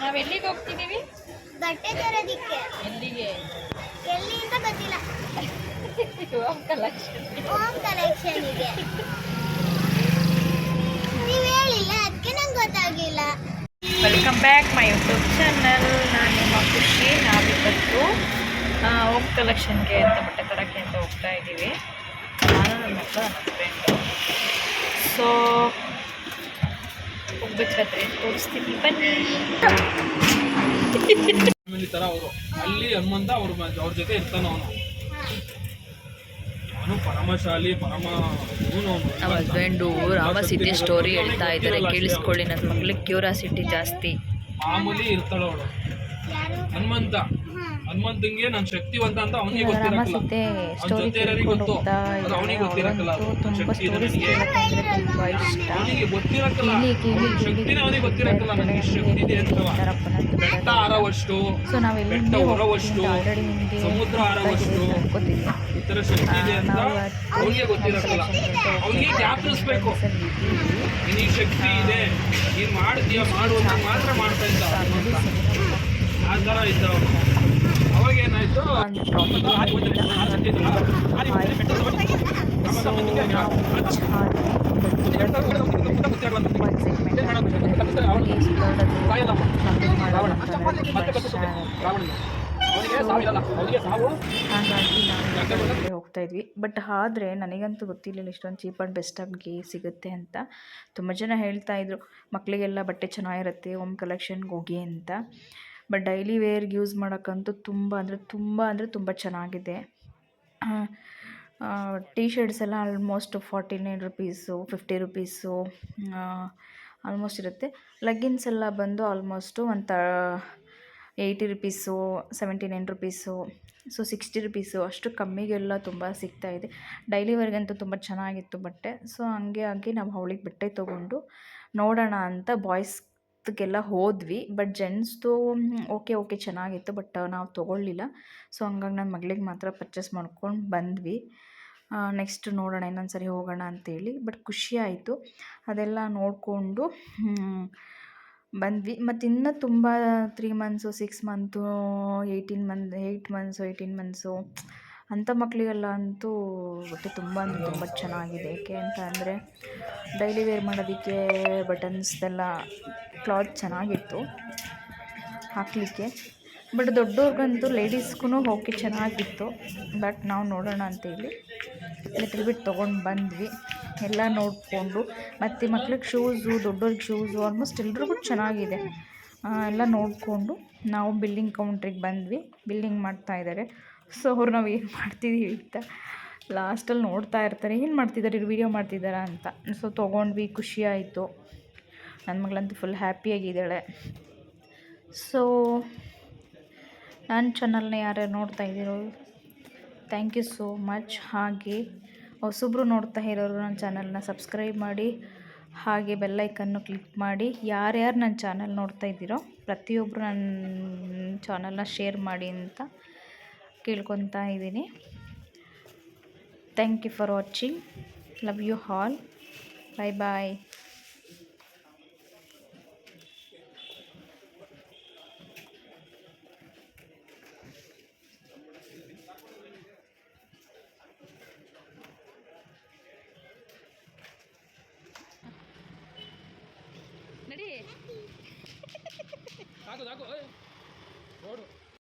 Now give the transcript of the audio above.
ನಾವು ಎಲ್ಲಿಗೆ ಹೋಗ್ತಿದ್ದೀವಿ? ಬಟ್ಟೆ ತರೋದಿಕ್ಕೆ. ಎಲ್ಲಿಗೆ? ಎಲ್ಲಿ ಅಂತ ಗೊತ್ತಿಲ್ಲ. Home collection. ಹೋಮ್ ಕಲೆಕ್ಷನ್ಗೆ. ನೀವು ಹೇಳಿಲ್ಲ, ಅದಕ್ಕೆ ನಂಗೆ ಗೊತ್ತಾಗಿಲ್ಲ. Welcome back my YouTube channel. ನಾನು ನಿಮ್ಮ ಖುಷಿ. ನಾವಿವತ್ತು ಹೋಮ್ ಕಲೆಕ್ಷನ್ಗೆ ಅಂತ ಬಟ್ಟೆ ತರೋಕ್ಕೆ ಅಂತ ಹೋಗ್ತಾ ಇದ್ದೀವಿ. ನಾನು ನನ್ನ ಮಕ್ಕಳು ನನ್ನ ಫ್ರೆಂಡು. ಸೊ ಹೋಗ್ಬೇಕಾದ್ರೆ ತೋರಿಸ್ತೀನಿ ಬನ್ನಿ. ತರ ಅವರು ಅಲ್ಲಿ ಹನುಮಂತ ಅವ್ರ ಜೊತೆ ಇರ್ತಾನ. ಅವನು ಪರಮಶಾಲಿ ಪರಮ. ನಮ್ಮ ಹಸ್ಬೆಂಡು ರಾಮಸೀತೆ ಸ್ಟೋರಿ ಹೇಳ್ತಾ ಇದ್ದಾರೆ, ಕೇಳಿಸ್ಕೊಳ್ಳಿ. ನನ್ನ ಮಕ್ಳಿಗೆ ಕ್ಯೂರಾಸಿಟಿ ಜಾಸ್ತಿ. ಮಾಮೂಲಿ ಇರ್ತಾಳ ಅವಳು. ಹನುಮಂತಂಗೆ ನಾನು ಶಕ್ತಿವಂತ ಅಂತ ಅವನಿಗೆ ಗೊತ್ತಿರಲ್ಲ. ಅವನಿಗೆ ಗೊತ್ತಿರಲ್ಲ ಅವನಿಗೆ ಗೊತ್ತಿರಲ್ಲ ಶಕ್ತಿನೇ ಅವನಿಗೆ ಗೊತ್ತಿರಲ್ಲ. ನನಗೆ ಶಕ್ತಿ ಇದೆ ಅಂತ. ಬೆಟ್ಟ ಹಾರವಷ್ಟು, ಬೆಟ್ಟ ಹೊರವಷ್ಟು, ಸಮುದ್ರ ಹಾರವಷ್ಟು ಈ ತರ ಶಕ್ತಿ ಇದೆ ಅಂತ ಅವನಿಗೆ ಗೊತ್ತಿರಲ್ಲ. ಅವನಿಗೆ ಜ್ಞಾಪಿಸ್ಬೇಕು, ಈ ಶಕ್ತಿ ಇದೆ, ನೀನ್ ಮಾಡ್ತೀಯ ಮಾಡುವಂತ ಮಾತ್ರ ಮಾಡ್ತಾ ಇದ್ದ ಆ ತರ ಇದ್ದ ಅವನು. ಅವಾಗ ಏನಾಯ್ತು, ಹಾಗಾಗಿ ನಾವು ಹೋಗ್ತಾ ಇದ್ವಿ. ಬಟ್ ಆದರೆ ನನಗಂತೂ ಗೊತ್ತಿರಲಿಲ್ಲ ಇಷ್ಟೊಂದು ಚೀಪ್ ಆ್ಯಂಡ್ ಬೆಸ್ಟಾಗಿ ಸಿಗುತ್ತೆ ಅಂತ. ತುಂಬ ಜನ ಹೇಳ್ತಾ ಇದ್ರು ಮಕ್ಕಳಿಗೆಲ್ಲ ಬಟ್ಟೆ ಚೆನ್ನಾಗಿರುತ್ತೆ ಹೋಮ್ ಕಲೆಕ್ಷನ್ಗೆ ಹೋಗಿ ಅಂತ. ಬಟ್ ಡೈಲಿ ವೇರ್ಗೆ ಯೂಸ್ ಮಾಡೋಕ್ಕಂತೂ ತುಂಬ ಚೆನ್ನಾಗಿದೆ. ಟೀ ಶರ್ಟ್ಸ್ ಎಲ್ಲ ಆಲ್ಮೋಸ್ಟ್ 49 ರುಪೀಸು, 50 ರುಪೀಸು ಆಲ್ಮೋಸ್ಟ್ ಇರುತ್ತೆ. ಲೆಗ್ಗಿನ್ಸ್ ಎಲ್ಲ ಬಂದು almost 80 rupees, 79 rupees, so 60 rupees ಅಷ್ಟು ಕಮ್ಮಿಗೆಲ್ಲ ತುಂಬ ಸಿಗ್ತಾಯಿದೆ. ಡೈಲಿ ವೇರ್ಗಂತೂ ತುಂಬ ಚೆನ್ನಾಗಿತ್ತು ಬಟ್ಟೆ. ಸೊ ಹಂಗೆ ಆಗಿ ನಾವು ಅವಳಿಗೆ ಬಟ್ಟೆ ತೊಗೊಂಡು ನೋಡೋಣ ಅಂತ ಬಾಯ್ಸ್ಗೆಲ್ಲ ಹೋದ್ವಿ. ಬಟ್ ಜೆಂಟ್ಸ್ದು ಓಕೆ ಚೆನ್ನಾಗಿತ್ತು, ಬಟ್ ನಾವು ತೊಗೊಳ್ಳಿಲ್ಲ. ಸೊ ಹಂಗಾಗಿ ನನ್ನ ಮಗಳಿಗೆ ಮಾತ್ರ ಪರ್ಚೇಸ್ ಮಾಡ್ಕೊಂಡು ಬಂದ್ವಿ. ನೆಕ್ಸ್ಟ್ ನೋಡೋಣ, ಇನ್ನೊಂದು ಸರಿ ಹೋಗೋಣ ಅಂತೇಳಿ. ಬಟ್ ಖುಷಿ ಆಯಿತು, ಅದೆಲ್ಲ ನೋಡಿಕೊಂಡು ಬಂದ್ವಿ. ಮತ್ತು ಇನ್ನೂ ತುಂಬ 3 ಮಂತ್ಸು, 6 ಮಂತು, 8 ಮಂತ್ಸು ಅಂಥ ಮಕ್ಕಳಿಗೆಲ್ಲ ಅಂತೂ ಬಟ್ಟೆ ತುಂಬ ಚೆನ್ನಾಗಿದೆ. ಏಕೆ ಅಂತ ಅಂದರೆ ಡೈಲಿ ವೇರ್ ಮಾಡೋದಕ್ಕೆ ಬಟನ್ಸ್ದೆಲ್ಲ ಕ್ಲಾತ್ ಚೆನ್ನಾಗಿತ್ತು ಹಾಕಲಿಕ್ಕೆ. ಬಟ್ ದೊಡ್ಡವ್ರಿಗಂತೂ ಲೇಡೀಸ್ಗೂ ಓಕೆ ಚೆನ್ನಾಗಿತ್ತು. ಬಟ್ ನಾವು ನೋಡೋಣ ಅಂತೇಳಿ ಲಿಟಲ್ ಬಿಟ್ ತೊಗೊಂಡು ಬಂದ್ವಿ. ಎಲ್ಲ ನೋಡಿಕೊಂಡು ಮತ್ತು ಮಕ್ಳಿಗೆ ಶೂಸು, ದೊಡ್ಡವ್ರಿಗೆ ಶೂಸು ಆಲ್ಮೋಸ್ಟ್ ಎಲ್ರಿಗೂ ಚೆನ್ನಾಗಿದೆ. ಎಲ್ಲ ನೋಡಿಕೊಂಡು ನಾವು ಬಿಲ್ಲಿಂಗ್ ಕೌಂಟ್ರಿಗೆ ಬಂದ್ವಿ. ಬಿಲ್ಲಿಂಗ್ ಮಾಡ್ತಾಯಿದ್ದಾರೆ. ಸೊ ಅವ್ರು ನಾವು ಏನು ಮಾಡ್ತಿದ್ದೀವಿ ಅಂತ ಲಾಸ್ಟಲ್ಲಿ ನೋಡ್ತಾ ಇರ್ತಾರೆ, ಏನು ಮಾಡ್ತಿದ್ದಾರೆ ಇವ್ರು, ವೀಡಿಯೋ ಮಾಡ್ತಿದ್ದಾರಾ ಅಂತ. ಸೊ ತೊಗೊಂಡ್ವಿ, ಖುಷಿ ಆಯಿತು. ನನ್ನ ಮಗಳಂತೂ ಫುಲ್ ಹ್ಯಾಪಿಯಾಗಿದ್ದಾಳೆ. ಸೊ ನನ್ನ ಚಾನಲ್ನ ಯಾರ್ಯಾರು ನೋಡ್ತಾ ಇದ್ದೀರೋ ಥ್ಯಾಂಕ್ ಯು ಸೋ ಮಚ್. ಹಾಗೆ ಹೊಸಬ್ರು ನೋಡ್ತಾ ಇರೋರು ನನ್ನ ಚಾನಲ್ನ ಸಬ್ಸ್ಕ್ರೈಬ್ ಮಾಡಿ, ಹಾಗೆ ಬೆಲ್ಲೈಕನ್ನು ಕ್ಲಿಕ್ ಮಾಡಿ. ಯಾರ್ಯಾರು ನನ್ನ ಚಾನಲ್ ನೋಡ್ತಾ ಇದ್ದೀರೋ ಪ್ರತಿಯೊಬ್ಬರು ನನ್ನ ಚಾನಲ್ನ ಶೇರ್ ಮಾಡಿ ಅಂತ ಕೇಳ್ಕೊತಾ ಇದ್ದೀನಿ. Thank you for watching. Love you all. Bye bye. ನಡಿ ಸಾಕು ನೋಡು.